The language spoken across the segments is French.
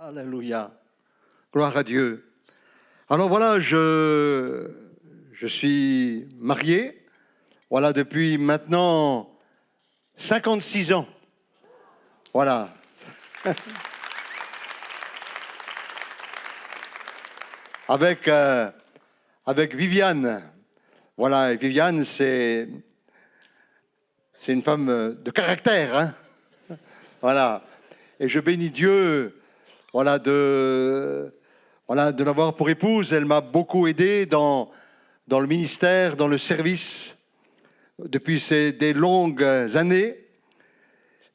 Alléluia. Gloire à Dieu. Alors voilà, je suis marié, voilà, depuis maintenant 56 ans. Voilà. Avec Viviane. Voilà, et Viviane, c'est une femme de caractère, hein. Voilà. Et je bénis Dieu, voilà, de l'avoir pour épouse. Elle m'a beaucoup aidé dans le ministère, dans le service, depuis des longues années.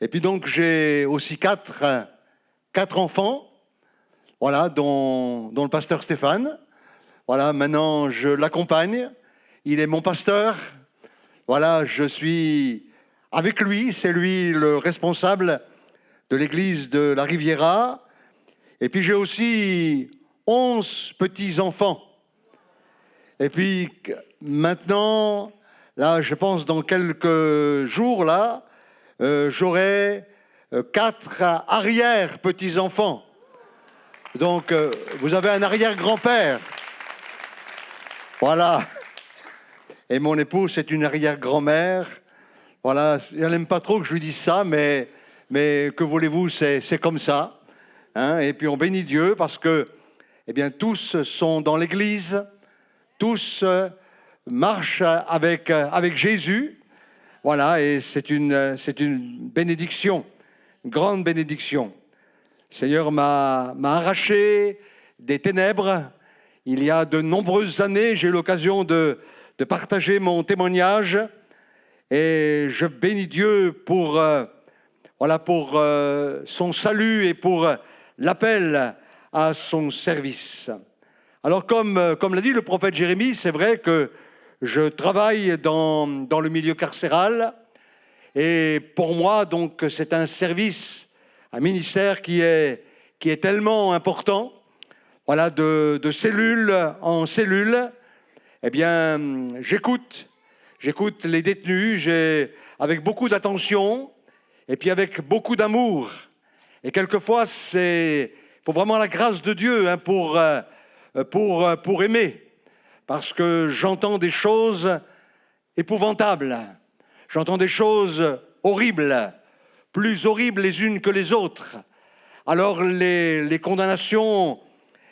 Et puis donc, j'ai aussi quatre enfants, voilà, dont le pasteur Stéphane. Voilà, maintenant, je l'accompagne. Il est mon pasteur. Voilà, je suis avec lui. C'est lui le responsable de l'église de la Riviera. Et puis, j'ai aussi 11 petits-enfants. Et puis, maintenant, là, je pense dans quelques jours, là, j'aurai 4 arrière-petits-enfants. Donc, vous avez un arrière-grand-père. Voilà. Et mon épouse, c'est une arrière-grand-mère. Voilà, elle n'aime pas trop que je lui dise ça, mais que voulez-vous, c'est comme ça. Hein. Et puis, on bénit Dieu parce que, eh bien, tous sont dans l'Église, tous marchent avec Jésus. Voilà, et c'est une bénédiction, une grande bénédiction. Le Seigneur m'a arraché des ténèbres. Il y a de nombreuses années, j'ai eu l'occasion de partager mon témoignage et je bénis Dieu pour son salut et pour l'appel à son service. Alors comme l'a dit le prophète Jérémie, c'est vrai que je travaille dans le milieu carcéral et pour moi, donc, c'est un service, un ministère qui est tellement important. Voilà, de cellule en cellule, eh bien, j'écoute les détenus, avec beaucoup d'attention et puis avec beaucoup d'amour. Et quelquefois, il faut vraiment la grâce de Dieu, hein, pour aimer. Parce que j'entends des choses épouvantables, j'entends des choses horribles, plus horribles les unes que les autres. Alors les condamnations,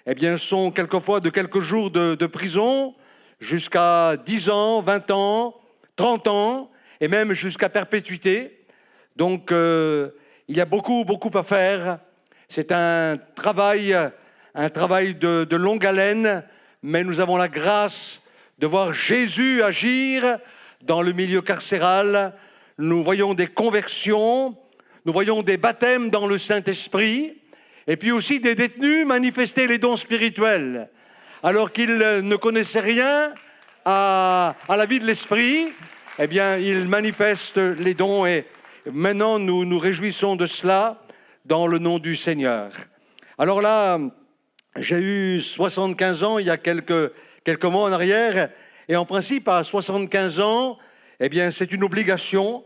eh bien, sont quelquefois de quelques jours de prison jusqu'à 10 ans, 20 ans, 30 ans et même jusqu'à perpétuité. Donc, il y a beaucoup à faire. C'est un travail de longue haleine, mais nous avons la grâce de voir Jésus agir dans le milieu carcéral. Nous voyons des conversions, nous voyons des baptêmes dans le Saint-Esprit, et puis aussi des détenus manifester les dons spirituels. Alors qu'ils ne connaissaient rien à la vie de l'Esprit, eh bien, ils manifestent les dons et maintenant, nous nous réjouissons de cela dans le nom du Seigneur. Alors là, j'ai eu 75 ans il y a quelques mois en arrière et en principe, à 75 ans, eh bien, c'est une obligation.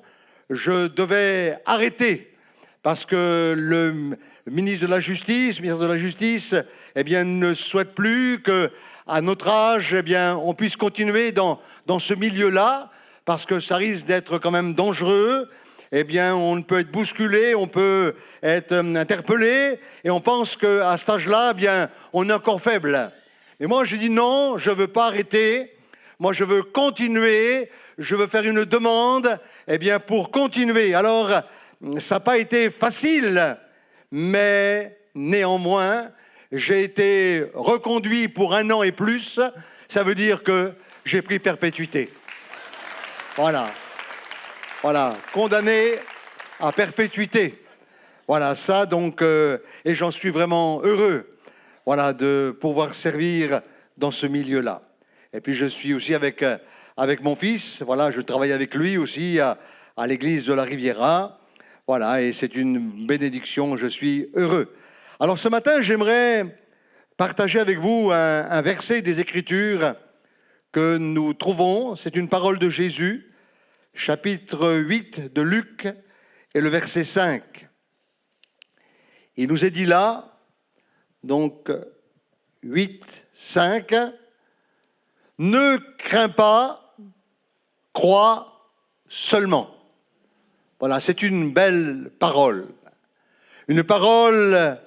Je devais arrêter parce que le ministre de la Justice, eh bien, ne souhaite plus qu'à notre âge, eh bien, on puisse continuer dans ce milieu-là, parce que ça risque d'être quand même dangereux. Eh bien, on peut être bousculé, on peut être interpellé, et on pense qu'à cet âge-là, eh bien, on est encore faible. Mais moi, j'ai dit non, je ne veux pas arrêter. Moi, je veux continuer, je veux faire une demande, eh bien, pour continuer. Alors, ça n'a pas été facile, mais néanmoins, j'ai été reconduit pour 1 an et plus. Ça veut dire que j'ai pris perpétuité. Voilà, condamné à perpétuité. Voilà, ça donc, et j'en suis vraiment heureux, voilà, de pouvoir servir dans ce milieu-là. Et puis je suis aussi avec mon fils, voilà, je travaille avec lui aussi à l'église de la Riviera. Voilà, et c'est une bénédiction, je suis heureux. Alors ce matin, j'aimerais partager avec vous un verset des Écritures que nous trouvons, c'est une parole de Jésus, chapitre 8 de Luc et le verset 5. Il nous est dit là, donc 8, 5. Ne crains pas, crois seulement. Voilà, c'est une belle parole. Une parole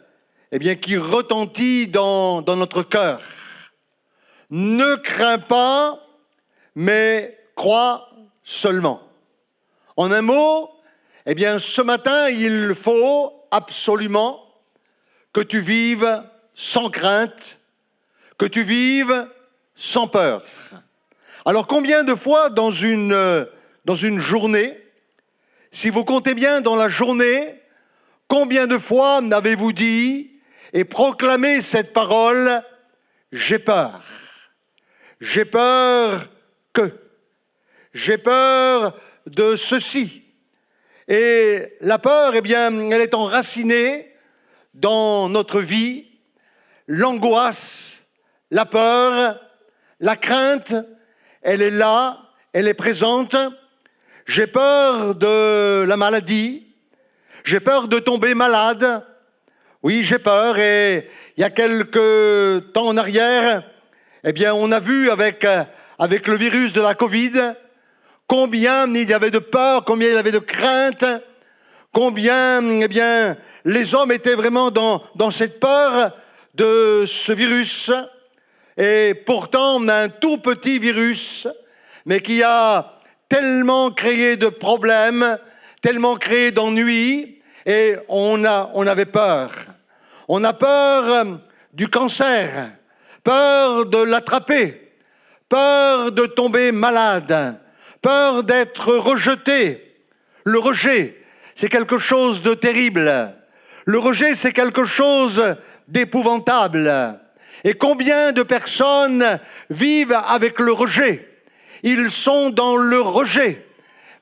qui retentit dans notre cœur. Ne crains pas, mais crois seulement. En un mot, ce matin, il faut absolument que tu vives sans crainte, que tu vives sans peur. Alors combien de fois dans une journée, si vous comptez bien dans la journée, combien de fois avez-vous dit et proclamé cette parole « J'ai peur ». J'ai peur que. J'ai peur de ceci. Et la peur, elle est enracinée dans notre vie. L'angoisse, la peur, la crainte, elle est là, elle est présente. J'ai peur de la maladie. J'ai peur de tomber malade. Oui, j'ai peur. Et il y a quelques temps en arrière, on a vu avec le virus de la Covid, combien il y avait de peur, combien il y avait de crainte, combien les hommes étaient vraiment dans cette peur de ce virus. Et pourtant, on a un tout petit virus, mais qui a tellement créé de problèmes, tellement créé d'ennuis, et on avait peur. On a peur du cancer, peur de l'attraper, peur de tomber malade, peur d'être rejeté. Le rejet, c'est quelque chose de terrible. Le rejet, c'est quelque chose d'épouvantable. Et combien de personnes vivent avec le rejet? Ils sont dans le rejet.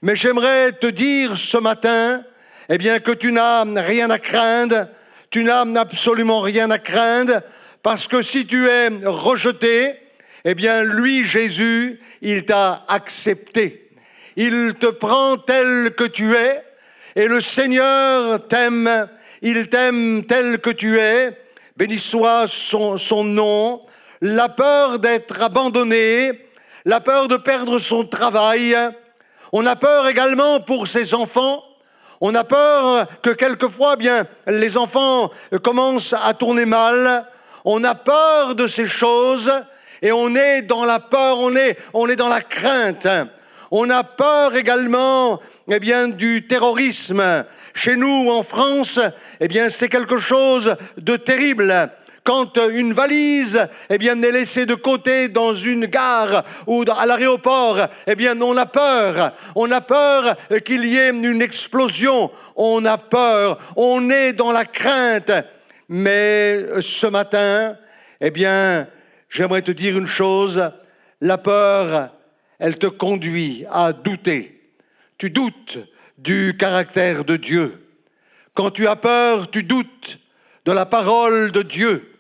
Mais j'aimerais te dire ce matin, que tu n'as rien à craindre, tu n'as absolument rien à craindre, parce que si tu es rejeté, lui, Jésus, il t'a accepté. Il te prend tel que tu es, et le Seigneur t'aime, il t'aime tel que tu es. Béni soit son nom. La peur d'être abandonné, la peur de perdre son travail. On a peur également pour ses enfants. On a peur que quelquefois, les enfants commencent à tourner mal. On a peur de ces choses et on est dans la peur, on est dans la crainte. On a peur également, du terrorisme. Chez nous, en France, c'est quelque chose de terrible. Quand une valise, est laissée de côté dans une gare ou à l'aéroport, on a peur. On a peur qu'il y ait une explosion. On a peur. On est dans la crainte. Mais ce matin, j'aimerais te dire une chose. La peur, elle te conduit à douter. Tu doutes du caractère de Dieu. Quand tu as peur, tu doutes de la parole de Dieu.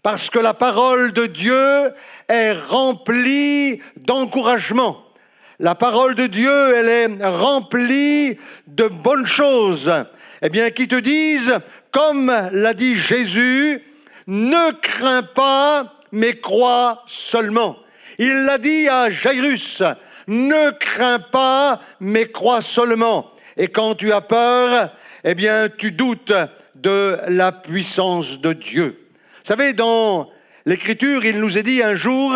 Parce que la parole de Dieu est remplie d'encouragement. La parole de Dieu, elle est remplie de bonnes choses. Qui te disent, comme l'a dit Jésus, ne crains pas, mais crois seulement. Il l'a dit à Jairus, ne crains pas, mais crois seulement. Et quand tu as peur, tu doutes de la puissance de Dieu. Vous savez, dans l'Écriture, il nous est dit un jour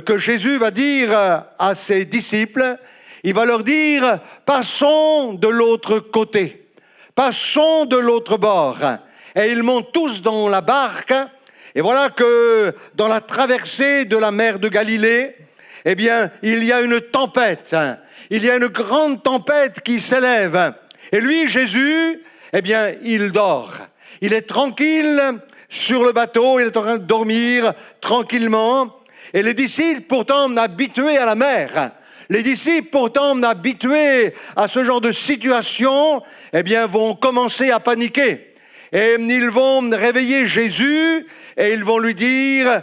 que Jésus va dire à ses disciples, il va leur dire, passons de l'autre côté, passons de l'autre bord. Et ils montent tous dans la barque, et voilà que dans la traversée de la mer de Galilée, il y a une tempête, il y a une grande tempête qui s'élève. Et lui, Jésus, il dort. Il est tranquille sur le bateau, il est en train de dormir tranquillement. Et les disciples, pourtant habitués à la mer, les disciples, pourtant habitués à ce genre de situation, vont commencer à paniquer. Et ils vont réveiller Jésus et ils vont lui dire,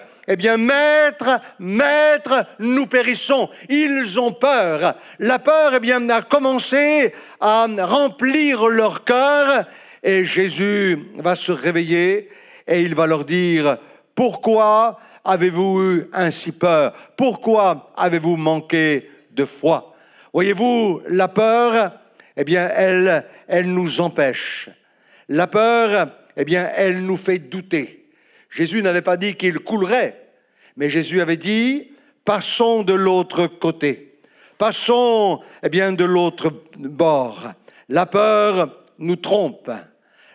maître, nous périssons. Ils ont peur. La peur, a commencé à remplir leur cœur. Et Jésus va se réveiller et il va leur dire, pourquoi avez-vous eu ainsi peur? Pourquoi avez-vous manqué de foi? Voyez-vous, la peur, eh bien, elle nous empêche. La peur, eh bien, elle nous fait douter. Jésus n'avait pas dit qu'il coulerait, mais Jésus avait dit, passons de l'autre côté. Passons, eh bien, de l'autre bord. La peur nous trompe.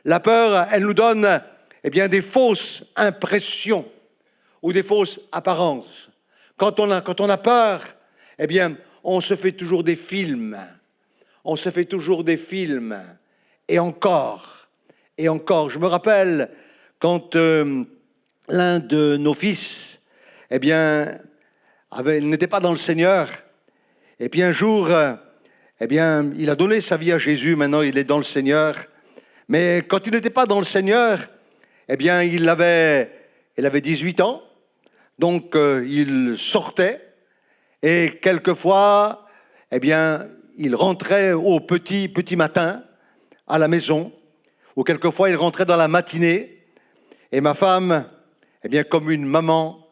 La peur, elle nous donne, eh bien, des fausses impressions ou des fausses apparences. Quand on a peur, eh bien, on se fait toujours des films. On se fait toujours des films. Et encore. Je me rappelle quand l'un de nos fils, eh bien, n'était pas dans le Seigneur. Et puis un jour, eh bien, il a donné sa vie à Jésus. Maintenant, il est dans le Seigneur. Mais quand il n'était pas dans le Seigneur, eh bien, il avait 18 ans. Donc, il sortait. Et quelquefois, eh bien, il rentrait au petit matin à la maison. Ou quelquefois, il rentrait dans la matinée. Et ma femme, eh bien, comme une maman,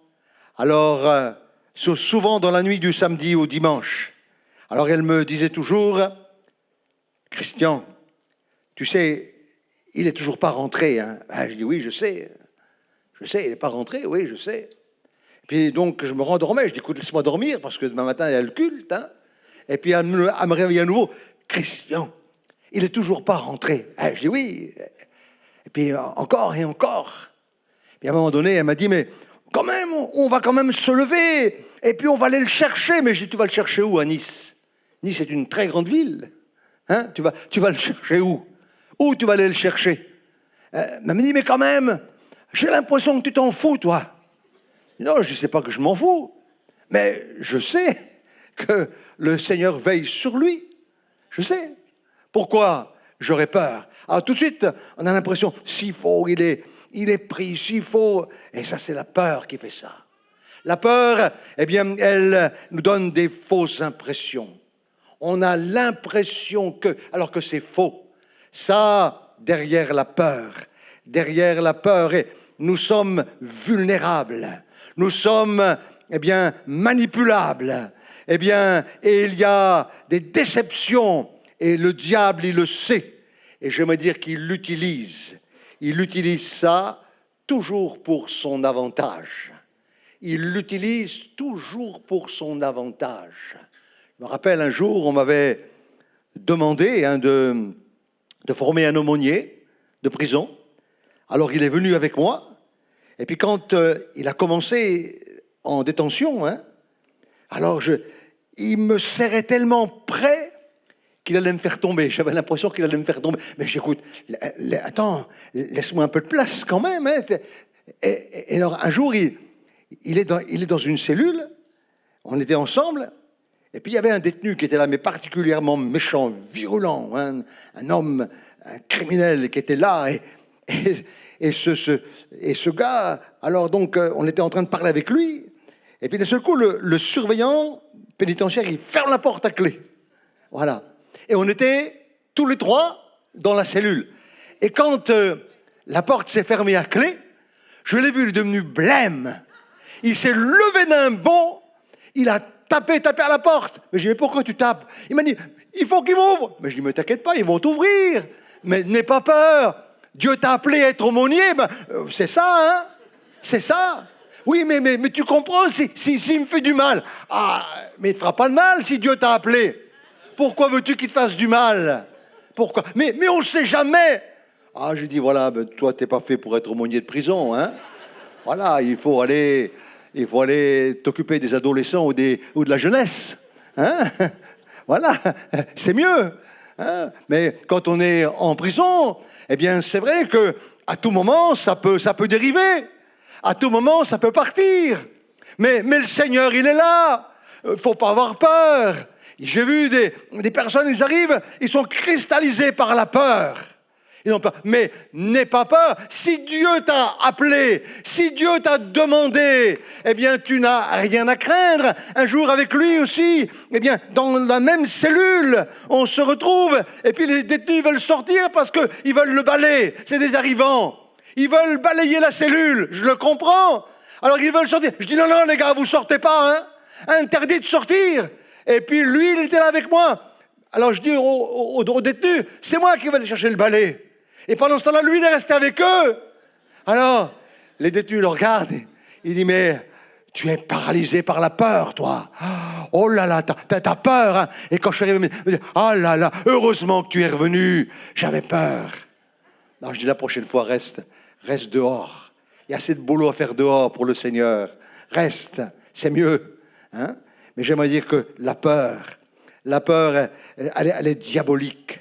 alors, souvent dans la nuit du samedi au dimanche, alors elle me disait toujours, Christian, tu sais, il n'est toujours pas rentré. Hein. Ah, je dis, oui, je sais, il n'est pas rentré, oui, je sais. Puis donc, je me rendormais, je dis, écoute, laisse-moi dormir, parce que demain matin, il y a le culte. Hein. Et puis, elle me réveille à nouveau, Christian, il n'est toujours pas rentré. Ah, je dis, oui. Et puis, encore et encore. Puis à un moment donné, elle m'a dit, mais quand même, on va quand même se lever, et puis on va aller le chercher. Mais je dis, tu vas le chercher où à Nice? Nice est une très grande ville. Hein? Tu vas le chercher où? Où tu vas aller le chercher? Elle m'a dit, mais quand même, j'ai l'impression que tu t'en fous, toi. Non, je ne sais pas que je m'en fous, mais je sais que le Seigneur veille sur lui. Je sais. Pourquoi j'aurais peur? Alors tout de suite, on a l'impression, s'il faut, il est pris, s'il faut. Et ça, c'est la peur qui fait ça. La peur, eh bien, elle nous donne des fausses impressions. On a l'impression que, alors que c'est faux. Ça, derrière la peur, et nous sommes vulnérables. Nous sommes, eh bien, manipulables. Eh bien, et il y a des déceptions. Et le diable, il le sait. Et j'aimerais dire qu'il l'utilise. Il utilise ça toujours pour son avantage. Il l'utilise toujours pour son avantage. Je me rappelle un jour, on m'avait demandé de former un aumônier de prison. Alors il est venu avec moi. Et puis quand il a commencé en détention, alors il me serrait tellement près qu'il allait me faire tomber. J'avais l'impression qu'il allait me faire tomber. Mais j'écoute, attends, laisse-moi un peu de place quand même. Hein. Et alors un jour, il est dans une cellule, on était ensemble, et puis il y avait un détenu qui était là, mais particulièrement méchant, virulent, un homme, un criminel qui était là, et ce gars, alors donc on était en train de parler avec lui, et puis d'un seul coup, le surveillant pénitentiaire, il ferme la porte à clé. Voilà. Et on était tous les trois dans la cellule. Et quand la porte s'est fermée à clé, je l'ai vu, il est devenu blême. Il s'est levé d'un bond, il a tapé à la porte. Mais je dis, mais pourquoi tu tapes? Il m'a dit, il faut qu'il m'ouvre. Mais je dis, mais t'inquiète pas, ils vont t'ouvrir. Mais n'aie pas peur. Dieu t'a appelé à être aumônier. C'est ça, hein? C'est ça. Oui, mais tu comprends, s'il me fait du mal. Ah, mais il ne te fera pas de mal si Dieu t'a appelé. Pourquoi veux-tu qu'il te fasse du mal? Pourquoi? Mais on ne sait jamais. Ah, j'ai dit, voilà, toi, tu n'es pas fait pour être aumônier de prison, hein? Voilà, il faut aller t'occuper des adolescents ou de la jeunesse. Hein? Voilà, c'est mieux. Hein? Mais quand on est en prison, eh bien, c'est vrai qu'à tout moment, ça peut dériver. À tout moment, ça peut partir. Mais le Seigneur, il est là. Il ne faut pas avoir peur. J'ai vu des personnes, ils arrivent, ils sont cristallisés par la peur. Ils ont peur. Mais n'aie pas peur. Si Dieu t'a appelé, si Dieu t'a demandé, eh bien, tu n'as rien à craindre. Un jour, avec lui aussi, eh bien, dans la même cellule, on se retrouve, et puis les détenus veulent sortir parce qu'ils veulent le balai. C'est des arrivants. Ils veulent balayer la cellule, je le comprends. Alors ils veulent sortir. Je dis non, non les gars, vous sortez pas, hein. Interdit de sortir. Et puis lui, il était là avec moi. Alors je dis aux détenus, c'est moi qui vais aller chercher le balai. Et pendant ce temps-là, lui, il est resté avec eux. Alors, les détenus le regardent. Il dit, mais tu es paralysé par la peur, toi. Oh là là, t'as peur. Hein. Et quand je suis arrivé, il me dit, oh là là, heureusement que tu es revenu. J'avais peur. Non, je dis, la prochaine fois, reste dehors. Il y a assez de boulot à faire dehors pour le Seigneur. Reste, c'est mieux. Hein? Mais j'aimerais dire que la peur, elle est diabolique.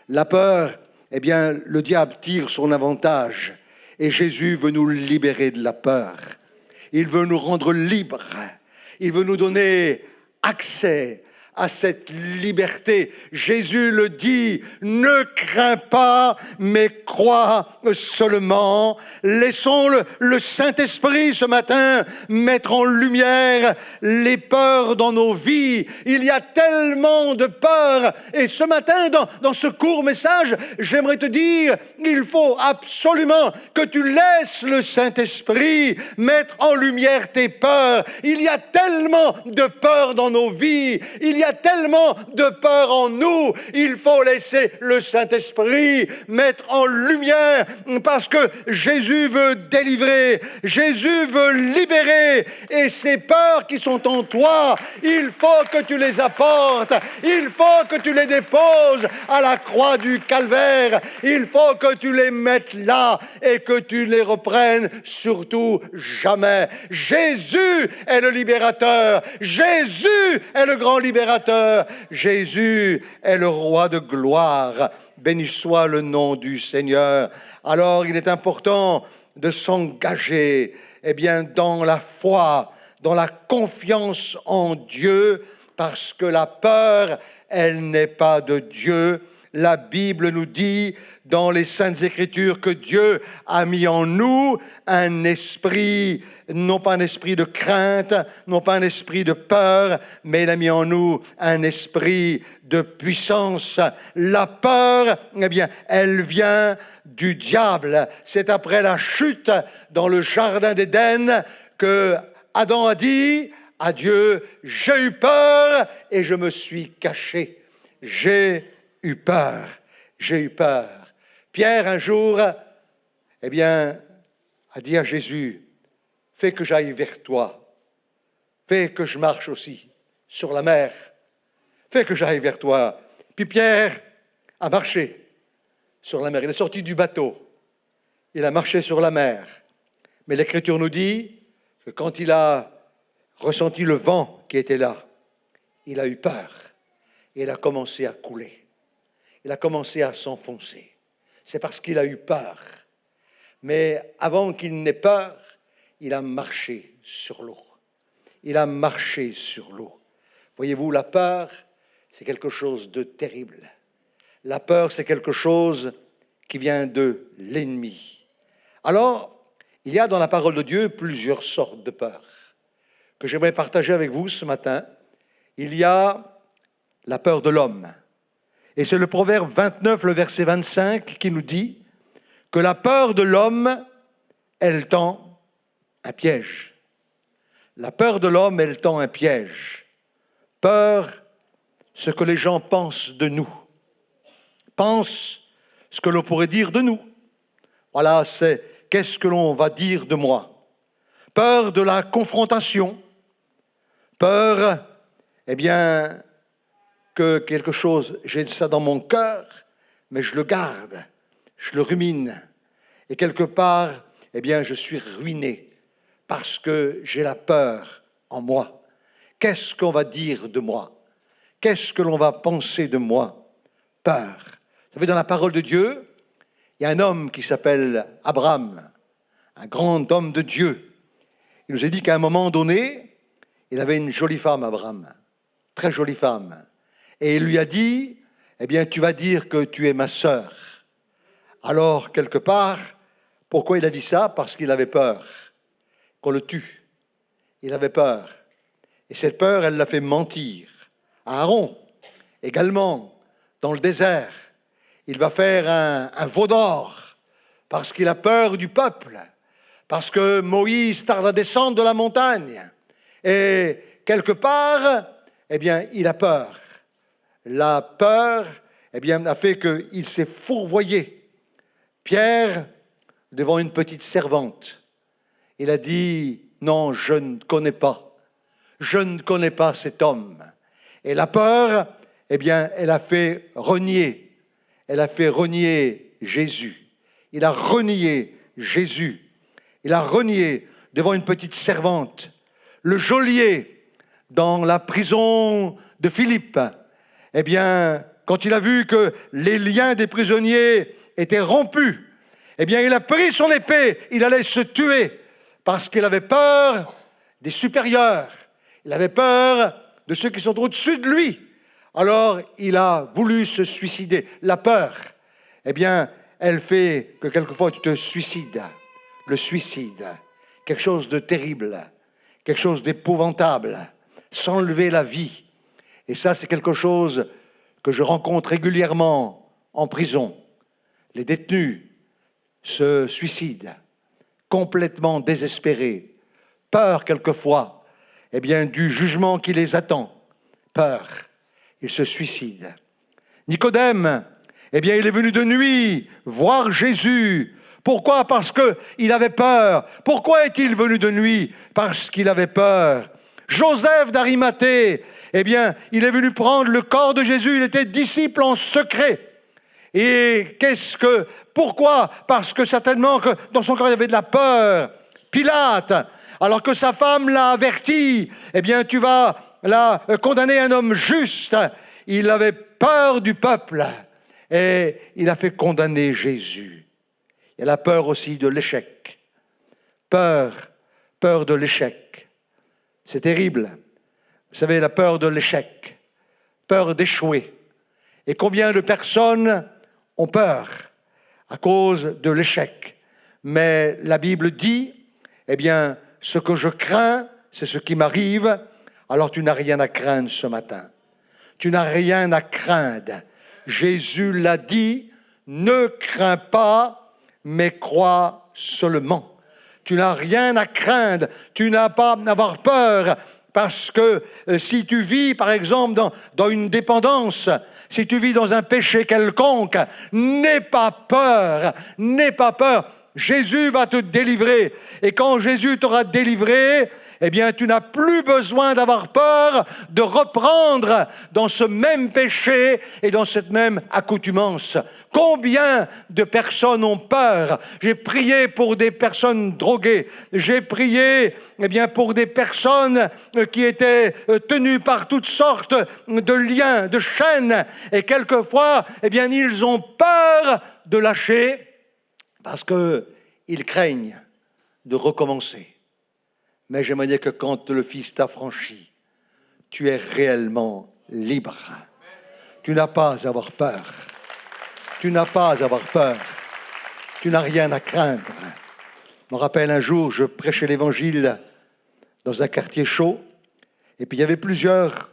La peur, eh bien, le diable tire son avantage. Et Jésus veut nous libérer de la peur. Il veut nous rendre libres. Il veut nous donner accès à cette liberté. Jésus le dit, ne crains pas, mais crois seulement. Laissons le Saint-Esprit ce matin mettre en lumière les peurs dans nos vies. Il y a tellement de peurs. Et ce matin, dans ce court message, j'aimerais te dire, il faut absolument que tu laisses le Saint-Esprit mettre en lumière tes peurs. Il y a tellement de peurs dans nos vies. Il y a tellement de peur en nous, il faut laisser le Saint-Esprit mettre en lumière parce que Jésus veut délivrer, Jésus veut libérer et ces peurs qui sont en toi, il faut que tu les apportes, il faut que tu les déposes à la croix du Calvaire, il faut que tu les mettes là et que tu les reprennes surtout jamais. Jésus est le libérateur, Jésus est le grand libérateur. Jésus est le roi de gloire. Béni soit le nom du Seigneur. Alors, il est important de s'engager, eh bien, dans la foi, dans la confiance en Dieu, parce que la peur, elle n'est pas de Dieu. La Bible nous dit dans les Saintes Écritures que Dieu a mis en nous un esprit, non pas un esprit de crainte, non pas un esprit de peur, mais il a mis en nous un esprit de puissance. La peur, eh bien, elle vient du diable. C'est après la chute dans le jardin d'Éden que Adam a dit à Dieu, j'ai eu peur et je me suis caché. J'ai eu peur. Pierre, un jour, eh bien, a dit à Jésus, fais que j'aille vers toi, fais que je marche aussi sur la mer, fais que j'aille vers toi. Puis Pierre a marché sur la mer, il est sorti du bateau, il a marché sur la mer. Mais l'Écriture nous dit que quand il a ressenti le vent qui était là, il a eu peur et il a commencé à couler. Il a commencé à s'enfoncer. C'est parce qu'il a eu peur. Mais avant qu'il n'ait peur, il a marché sur l'eau. Il a marché sur l'eau. Voyez-vous, la peur, c'est quelque chose de terrible. La peur, c'est quelque chose qui vient de l'ennemi. Alors, il y a dans la parole de Dieu plusieurs sortes de peurs que j'aimerais partager avec vous ce matin. Il y a la peur de l'homme. Et c'est le Proverbe 29, le verset 25, qui nous dit que la peur de l'homme, elle tend un piège. La peur de l'homme, elle tend un piège. Peur, ce que les gens pensent de nous. Pensent ce que l'on pourrait dire de nous. Voilà, c'est qu'est-ce que l'on va dire de moi. Peur de la confrontation. Peur, eh bien, que quelque chose, j'ai ça dans mon cœur, mais je le garde, je le rumine. Et quelque part, eh bien, je suis ruiné parce que j'ai la peur en moi. Qu'est-ce qu'on va dire de moi? Qu'est-ce que l'on va penser de moi? Peur. Vous savez, dans la parole de Dieu, il y a un homme qui s'appelle Abraham, un grand homme de Dieu. Il nous a dit qu'à un moment donné, il avait une jolie femme, Abraham, très jolie femme. Et il lui a dit, eh bien, tu vas dire que tu es ma sœur. Alors, quelque part, pourquoi il a dit ça? Parce qu'il avait peur qu'on le tue. Il avait peur. Et cette peur, elle l'a fait mentir. Aaron, également, dans le désert, il va faire un veau d'or parce qu'il a peur du peuple, parce que Moïse tarde à descendre de la montagne. Et quelque part, eh bien, il a peur. La peur, eh bien, a fait qu'il s'est fourvoyé. Pierre, devant une petite servante, il a dit, non, je ne connais pas. Je ne connais pas cet homme. Et la peur, eh bien, elle a fait renier Jésus. Il a renié Jésus. Il a renié devant une petite servante. Le geôlier dans la prison de Philippe, eh bien, quand il a vu que les liens des prisonniers étaient rompus, eh bien, il a pris son épée, il allait se tuer parce qu'il avait peur des supérieurs. Il avait peur de ceux qui sont au-dessus de lui. Alors, il a voulu se suicider. La peur, eh bien, elle fait que quelquefois tu te suicides. Le suicide, quelque chose de terrible, quelque chose d'épouvantable, s'enlever la vie. Et ça, c'est quelque chose que je rencontre régulièrement en prison. Les détenus se suicident, complètement désespérés, peur quelquefois, eh bien, du jugement qui les attend. Peur, ils se suicident. Nicodème, eh bien, il est venu de nuit voir Jésus. Pourquoi? Parce qu'il avait peur. Pourquoi est-il venu de nuit? Parce qu'il avait peur. Joseph d'Arimathée, eh bien, il est venu prendre le corps de Jésus. Il était disciple en secret. Et pourquoi? Parce que certainement que dans son corps, il y avait de la peur. Pilate, alors que sa femme l'a averti, eh bien, tu vas là condamner un homme juste. Il avait peur du peuple et il a fait condamner Jésus. Il y a la peur aussi de l'échec. Peur de l'échec. C'est terrible. Vous savez, la peur de l'échec, peur d'échouer. Et combien de personnes ont peur à cause de l'échec. Mais la Bible dit, eh bien, ce que je crains, c'est ce qui m'arrive. Alors tu n'as rien à craindre ce matin. Tu n'as rien à craindre. Jésus l'a dit, ne crains pas, mais crois seulement. Tu n'as rien à craindre, tu n'as pas à avoir peur, parce que si tu vis, par exemple, dans une dépendance, si tu vis dans un péché quelconque, n'aie pas peur, n'aie pas peur. Jésus va te délivrer. Et quand Jésus t'aura délivré, eh bien, tu n'as plus besoin d'avoir peur de reprendre dans ce même péché et dans cette même accoutumance. Combien de personnes ont peur? J'ai prié pour des personnes droguées. J'ai prié, eh bien, pour des personnes qui étaient tenues par toutes sortes de liens, de chaînes. Et quelquefois, eh bien, ils ont peur de lâcher parce qu'ils craignent de recommencer. Mais j'aimerais dire que quand le Fils t'a franchi, tu es réellement libre. Tu n'as pas à avoir peur. Tu n'as pas à avoir peur. Tu n'as rien à craindre. Je me rappelle un jour, je prêchais l'évangile dans un quartier chaud, et puis il y avait plusieurs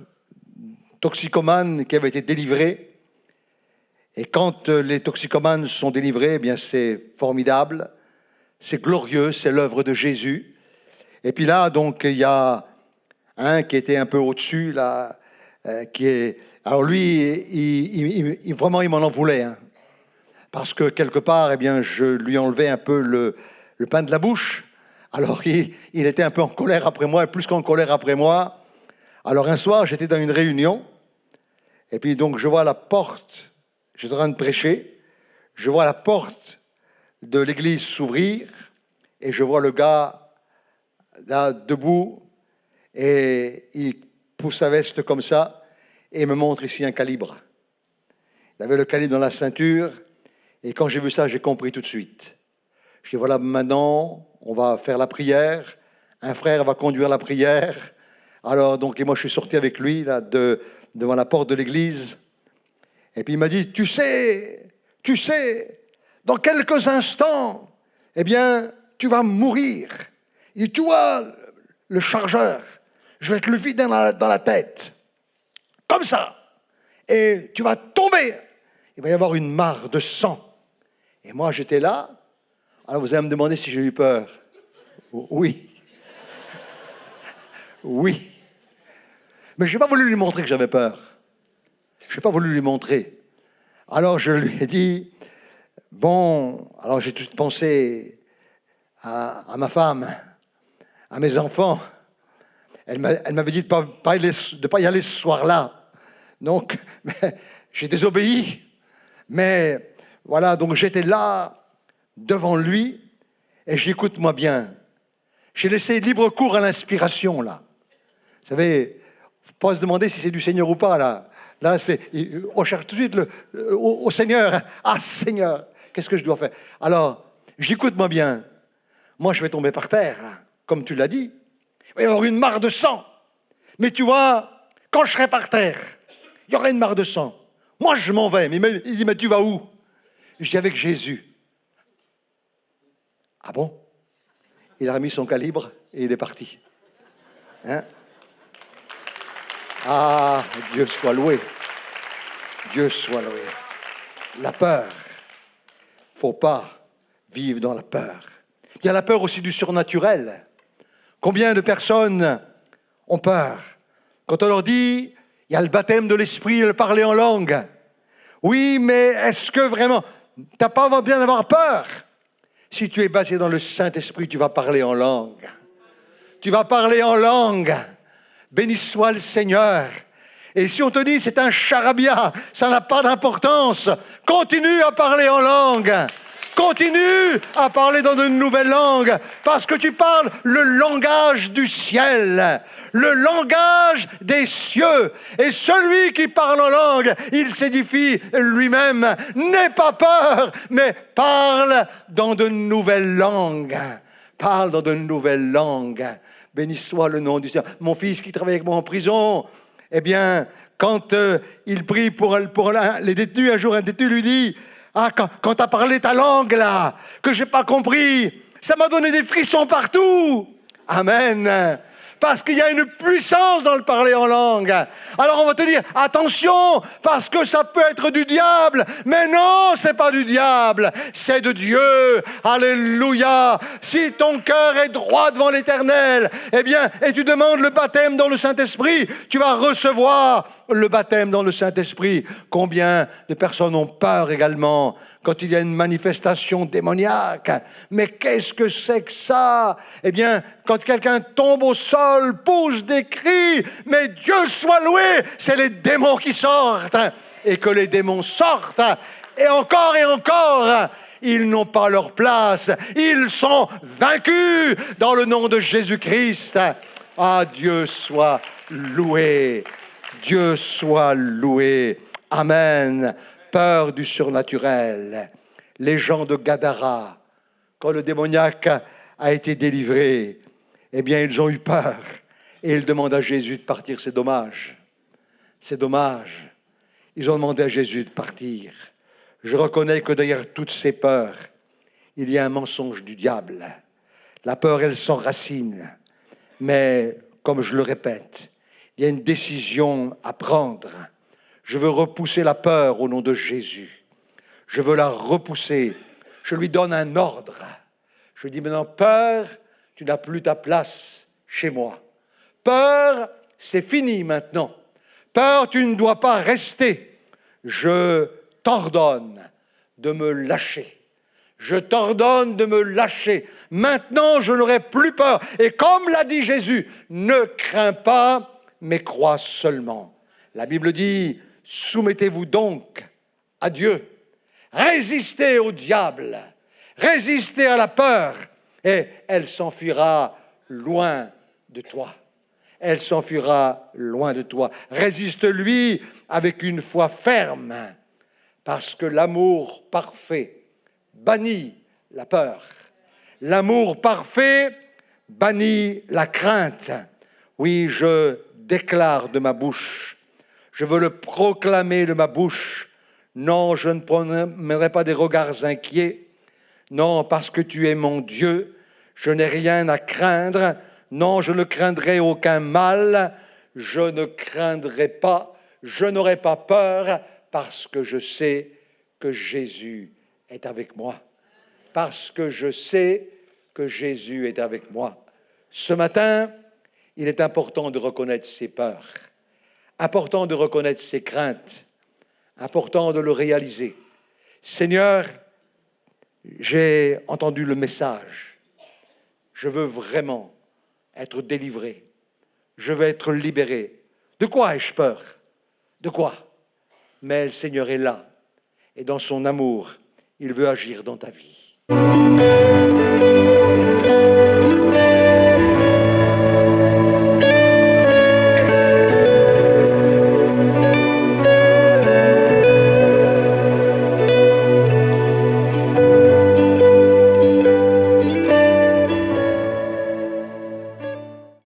toxicomanes qui avaient été délivrés. Et quand les toxicomanes sont délivrés, eh bien c'est formidable, c'est glorieux, c'est l'œuvre de Jésus. Et puis là, donc, il y a un qui était un peu au-dessus, là, qui est... Alors lui, vraiment, il m'en en voulait, hein, parce que quelque part, eh bien, je lui enlevais un peu le pain de la bouche. Alors il était un peu en colère après moi, plus qu'en colère après moi. Alors un soir, j'étais dans une réunion, et puis donc je vois la porte, j'étais en train de prêcher, je vois la porte de l'église s'ouvrir, et je vois le gars là, debout, et il pousse sa veste comme ça, et il me montre ici un calibre. Il avait le calibre dans la ceinture, et quand j'ai vu ça, j'ai compris tout de suite. Je dis, voilà, maintenant, on va faire la prière, un frère va conduire la prière. Alors, donc, et moi, je suis sorti avec lui, là, devant la porte de l'église, et puis il m'a dit, tu sais, dans quelques instants, eh bien, tu vas mourir. Il dit, tu vois, le chargeur, je vais te le vider dans la tête. Comme ça. Et tu vas tomber. Il va y avoir une mare de sang. Et moi, j'étais là. Alors vous allez me demander si j'ai eu peur. Oui. Oui. Mais je n'ai pas voulu lui montrer que j'avais peur. Je n'ai pas voulu lui montrer. Alors je lui ai dit, bon, alors j'ai tout de suite pensé à ma femme, à mes enfants. Elle m'avait dit de ne pas y aller ce soir-là. Donc, j'ai désobéi. Mais voilà, donc j'étais là, devant lui, et j'écoute-moi bien. J'ai laissé libre cours à l'inspiration, là. Vous savez, il ne faut pas se demander si c'est du Seigneur ou pas, là. Là, on cherche tout de suite au Seigneur. Ah, Seigneur, qu'est-ce que je dois faire? Alors, j'écoute-moi bien. Moi, je vais tomber par terre, là, comme tu l'as dit. Il va y avoir une mare de sang. Mais tu vois, quand je serai par terre, il y aura une mare de sang. Moi, je m'en vais. Mais il dit, mais tu vas où? Je dis, avec Jésus. Ah bon? Il a remis son calibre et il est parti. Hein? Ah, Dieu soit loué. Dieu soit loué. La peur. Il ne faut pas vivre dans la peur. Il y a la peur aussi du surnaturel. Combien de personnes ont peur? Quand on leur dit, il y a le baptême de l'esprit et le parler en langue. Oui, mais est-ce que vraiment, tu n'as pas bien d'avoir peur? Si tu es basé dans le Saint-Esprit, tu vas parler en langue. Tu vas parler en langue. Béni soit le Seigneur. Et si on te dit c'est un charabia, ça n'a pas d'importance. Continue à parler en langue. Continue à parler dans de nouvelles langues, parce que tu parles le langage du ciel, le langage des cieux. Et celui qui parle en langue, il s'édifie lui-même. N'aie pas peur, mais parle dans de nouvelles langues. Parle dans de nouvelles langues. Béni soit le nom du Seigneur. Mon fils qui travaille avec moi en prison, eh bien, quand il prie pour les détenus, un jour un détenu lui dit, ah, quand tu as parlé ta langue là, que je n'ai pas compris, ça m'a donné des frissons partout. Amen. Parce qu'il y a une puissance dans le parler en langue. Alors on va te dire, attention, parce que ça peut être du diable. Mais non, c'est pas du diable, c'est de Dieu. Alléluia. Si ton cœur est droit devant l'Éternel, eh bien, et tu demandes le baptême dans le Saint-Esprit, tu vas recevoir le baptême dans le Saint-Esprit. Combien de personnes ont peur également quand il y a une manifestation démoniaque? Mais qu'est-ce que c'est que ça? Eh bien, quand quelqu'un tombe au sol, pousse des cris, mais Dieu soit loué, c'est les démons qui sortent. Et que les démons sortent, et encore, ils n'ont pas leur place. Ils sont vaincus dans le nom de Jésus-Christ. Ah, Dieu soit loué. Dieu soit loué. Amen. Peur du surnaturel. Les gens de Gadara, quand le démoniaque a été délivré, eh bien, ils ont eu peur. Et ils demandent à Jésus de partir. C'est dommage. C'est dommage. Ils ont demandé à Jésus de partir. Je reconnais que derrière toutes ces peurs, il y a un mensonge du diable. La peur, elle s'enracine. Mais, comme je le répète, il y a une décision à prendre. Je veux repousser la peur au nom de Jésus. Je veux la repousser. Je lui donne un ordre. Je lui dis maintenant, peur, tu n'as plus ta place chez moi. Peur, c'est fini maintenant. Peur, tu ne dois pas rester. Je t'ordonne de me lâcher. Je t'ordonne de me lâcher. Maintenant, je n'aurai plus peur. Et comme l'a dit Jésus, ne crains pas, mais crois seulement. La Bible dit, soumettez-vous donc à Dieu. Résistez au diable. Résistez à la peur. Et elle s'enfuira loin de toi. Elle s'enfuira loin de toi. Résiste-lui avec une foi ferme, parce que l'amour parfait bannit la peur. L'amour parfait bannit la crainte. Oui, je déclare de ma bouche, je veux le proclamer de ma bouche. Non, je ne prendrai pas des regards inquiets. Non, parce que tu es mon Dieu, je n'ai rien à craindre. Non, je ne craindrai aucun mal, je ne craindrai pas, je n'aurai pas peur, parce que je sais que Jésus est avec moi. parce que je sais que Jésus est avec moi. Ce matin, il est important de reconnaître ses peurs, important de reconnaître ses craintes, important de le réaliser. Seigneur, j'ai entendu le message. Je veux vraiment être délivré. Je veux être libéré. De quoi ai-je peur? De quoi? Mais le Seigneur est là. Et dans son amour, il veut agir dans ta vie.